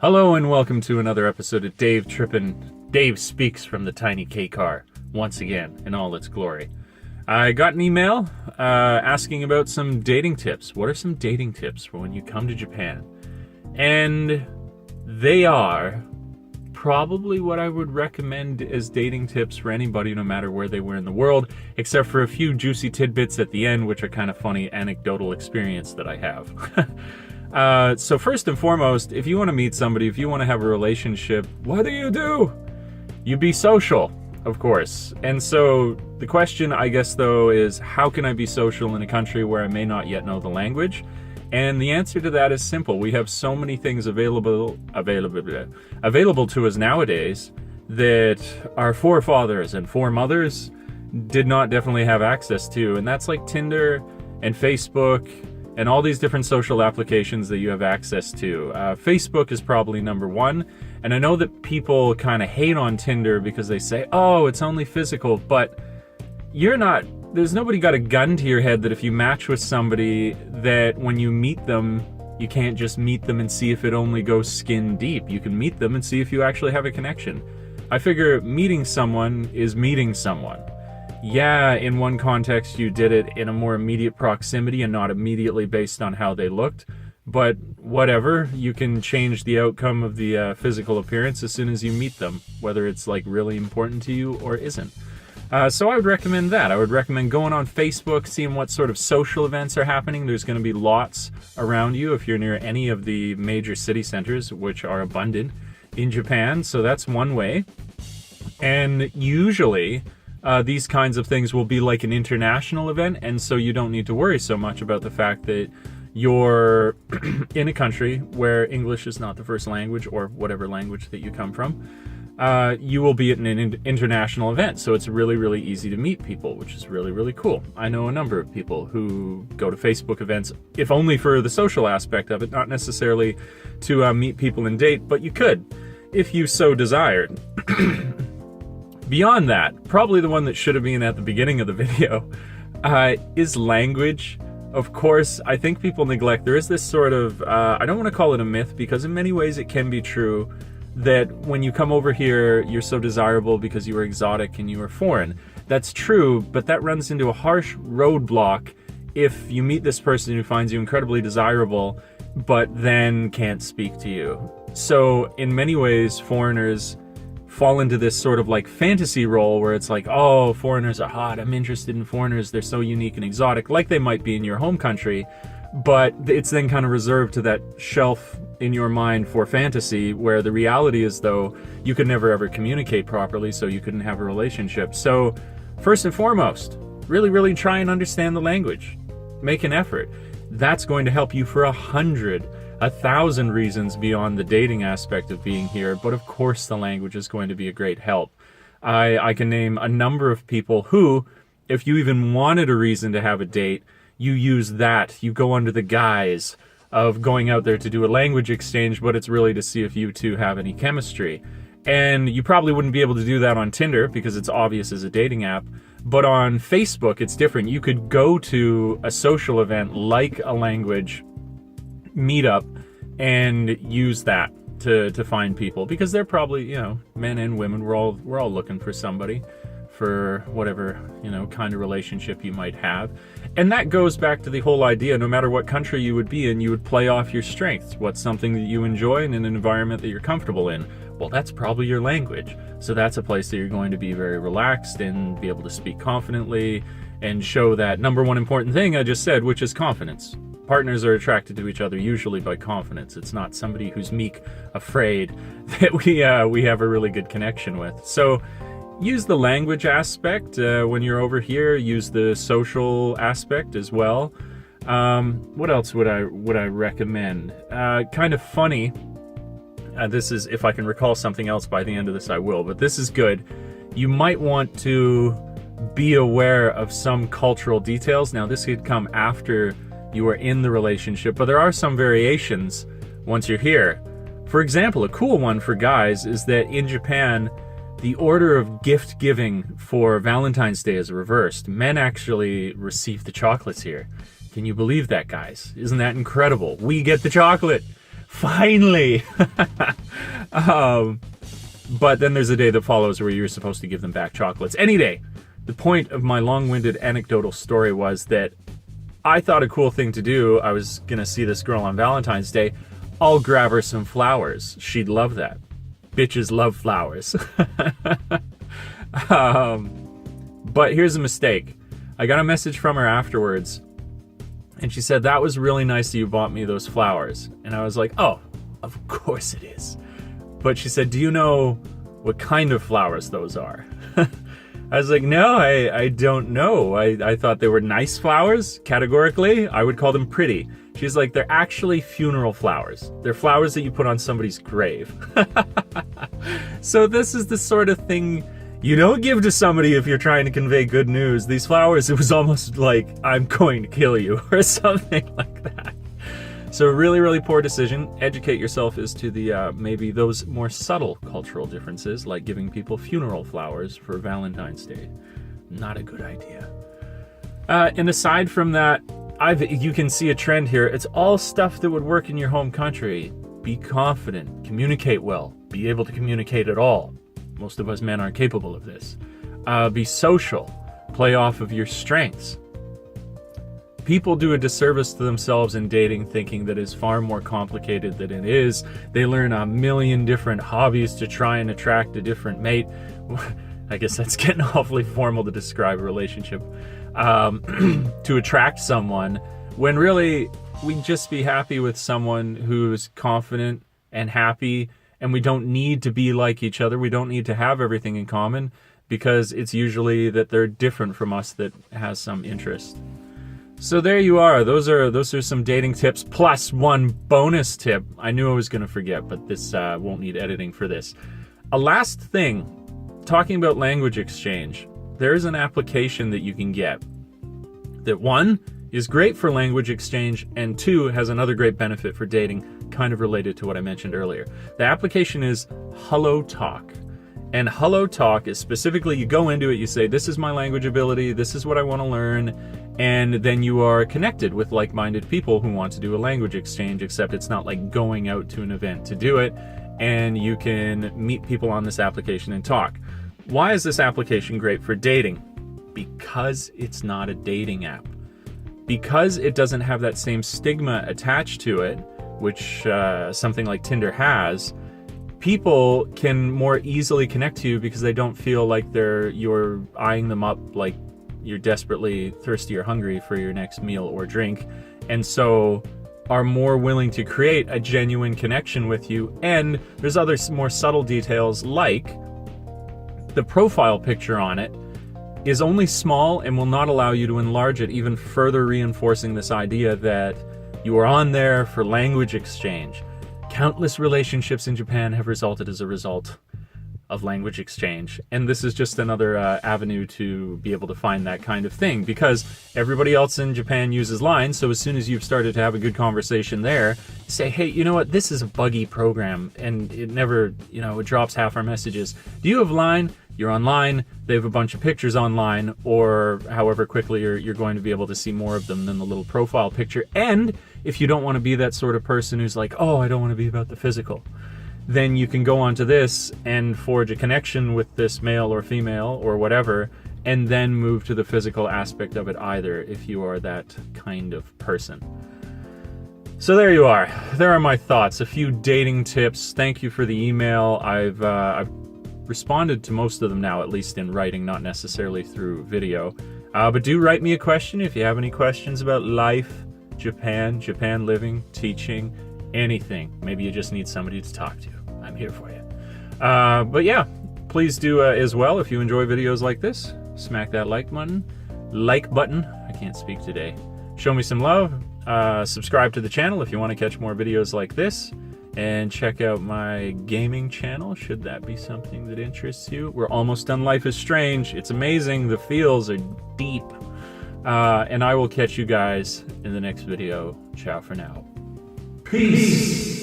Hello and welcome to another episode of Dave Speaks from the Tiny K Car, once again, in all its glory. I got an email asking about some dating tips. What are some dating tips for when you come to Japan? And they are probably what I would recommend as dating tips for anybody, no matter where they were in the world, except for a few juicy tidbits at the end, which are kind of funny anecdotal experience that I have. So first and foremost, if you want to meet somebody, if you want to have a relationship, what do? You be social, of course. And so the question, I guess, though, is how can I be social in a country where I may not yet know the language? And the answer to that is simple. We have so many things available to us nowadays that our forefathers and foremothers did not definitely have access to. And that's like Tinder and Facebook and all these different social applications that you have access to. Facebook is probably number one. And I know that people kind of hate on Tinder because they say, oh, it's only physical, but there's nobody got a gun to your head that if you match with somebody that when you meet them, you can't just meet them and see if it only goes skin deep. You can meet them and see if you actually have a connection. I figure meeting someone is meeting someone. Yeah, in one context you did it in a more immediate proximity and not immediately based on how they looked, but whatever, you can change the outcome of the physical appearance as soon as you meet them, whether it's like really important to you or isn't. So I would recommend that. I would recommend going on Facebook, seeing what sort of social events are happening. There's going to be lots around you if you're near any of the major city centers, which are abundant in Japan, so that's one way. And usually these kinds of things will be like an international event, and so you don't need to worry so much about the fact that you're in a country where English is not the first language, or whatever language that you come from. You will be at an international event, so it's really, really easy to meet people, which is really, really cool. I know a number of people who go to Facebook events, if only for the social aspect of it, not necessarily to meet people and date, but you could, if you so desired. Beyond that, probably the one that should have been at the beginning of the video, is language. Of course, I think people neglect, there is this sort of, I don't want to call it a myth, because in many ways it can be true, that when you come over here, you're so desirable because you are exotic and you are foreign. That's true, but that runs into a harsh roadblock if you meet this person who finds you incredibly desirable, but then can't speak to you. So in many ways, foreigners fall into this sort of like fantasy role where it's like, oh, foreigners are hot, I'm interested in foreigners, they're so unique and exotic, like they might be in your home country, but it's then kind of reserved to that shelf in your mind for fantasy, where the reality is, though, you could never ever communicate properly, so you couldn't have a relationship. So first and foremost, really, really try and understand the language. Make an effort. That's going to help you for 1,000 reasons beyond the dating aspect of being here, but of course the language is going to be a great help. I can name a number of people who, if you even wanted a reason to have a date, you use that. You go under the guise of going out there to do a language exchange, but it's really to see if you two have any chemistry. And you probably wouldn't be able to do that on Tinder because it's obvious as a dating app, but on Facebook it's different. You could go to a social event like a language meetup and use that to find people, because they're probably, men and women, we're all looking for somebody for whatever, kind of relationship you might have. And that goes back to the whole idea, no matter what country you would be in, you would play off your strengths. What's something that you enjoy in an environment that you're comfortable in? Well, that's probably your language. So that's a place that you're going to be very relaxed and be able to speak confidently and show that number one important thing I just said, which is confidence. Partners are attracted to each other usually by confidence. It's not somebody who's meek, afraid, that we have a really good connection with. So use the language aspect when you're over here. Use the social aspect as well. What else would I recommend? Kind of funny. This is, if I can recall something else by the end of this, I will. But this is good. You might want to be aware of some cultural details. Now, this could come after you are in the relationship, but there are some variations once you're here. For example, a cool one for guys is that in Japan, the order of gift giving for Valentine's Day is reversed. Men actually receive the chocolates here. Can you believe that, guys? Isn't that incredible? We get the chocolate Finally! But then there's a day that follows where you're supposed to give them back chocolates. Any day. The point of my long-winded anecdotal story was that I thought a cool thing to do, I was going to see this girl on Valentine's Day, I'll grab her some flowers. She'd love that. Bitches love flowers. But here's a mistake. I got a message from her afterwards, and she said, that was really nice that you bought me those flowers. And I was like, oh, of course it is. But she said, do you know what kind of flowers those are? I was like, no, I don't know. I thought they were nice flowers, categorically. I would call them pretty. She's like, they're actually funeral flowers. They're flowers that you put on somebody's grave. So this is the sort of thing you don't give to somebody if you're trying to convey good news. These flowers, it was almost like, I'm going to kill you, or something like that. So really, really poor decision. Educate yourself as to the maybe those more subtle cultural differences, like giving people funeral flowers for Valentine's Day. Not a good idea. And aside from that, you can see a trend here. It's all stuff that would work in your home country. Be confident, communicate well, be able to communicate at all. Most of us men aren't capable of this. Be social, play off of your strengths. People do a disservice to themselves in dating, thinking that it's far more complicated than it is. They learn a million different hobbies to try and attract a different mate. I guess that's getting awfully formal to describe a relationship. To attract someone, when really we'd just be happy with someone who's confident and happy, and we don't need to be like each other. We don't need to have everything in common, because it's usually that they're different from us that has some interest. So there you are. Those are some dating tips, plus one bonus tip. I knew I was going to forget, but this won't need editing for this. A last thing, talking about language exchange. There's an application that you can get that, one, is great for language exchange, and two, has another great benefit for dating, kind of related to what I mentioned earlier. The application is HelloTalk. And HelloTalk is specifically, you go into it, you say, this is my language ability, this is what I want to learn, and then you are connected with like-minded people who want to do a language exchange, except it's not like going out to an event to do it, and you can meet people on this application and talk. Why is this application great for dating? Because it's not a dating app. Because it doesn't have that same stigma attached to it, which something like Tinder has, people can more easily connect to you because they don't feel like you're eyeing them up like you're desperately thirsty or hungry for your next meal or drink, and so are more willing to create a genuine connection with you. And there's other more subtle details, like the profile picture on it is only small and will not allow you to enlarge it, even further reinforcing this idea that you are on there for language exchange. Countless relationships in Japan have resulted as a result of language exchange, and this is just another avenue to be able to find that kind of thing, because everybody else in Japan uses Line. So as soon as you've started to have a good conversation there, say, hey, you know what, this is a buggy program and it never, it drops half our messages. Do you have Line? You're online, they have a bunch of pictures online, or however quickly you're going to be able to see more of them than the little profile picture. And if you don't want to be that sort of person who's like, oh, I don't want to be about the physical, then you can go onto this and forge a connection with this male or female or whatever, and then move to the physical aspect of it either, if you are that kind of person. So there you are. There are my thoughts. A few dating tips. Thank you for the email. I've responded to most of them now, at least in writing, not necessarily through video. But do write me a question if you have any questions about life, Japan living, teaching, anything. Maybe you just need somebody to talk to. I'm here for you. But yeah, please do as well, if you enjoy videos like this, smack that like button. I can't speak today. Show me some love. Subscribe to the channel if you want to catch more videos like this. And check out my gaming channel, should that be something that interests you. We're almost done Life is Strange. It's amazing. The feels are deep. And I will catch you guys in the next video. Ciao for now. Peace.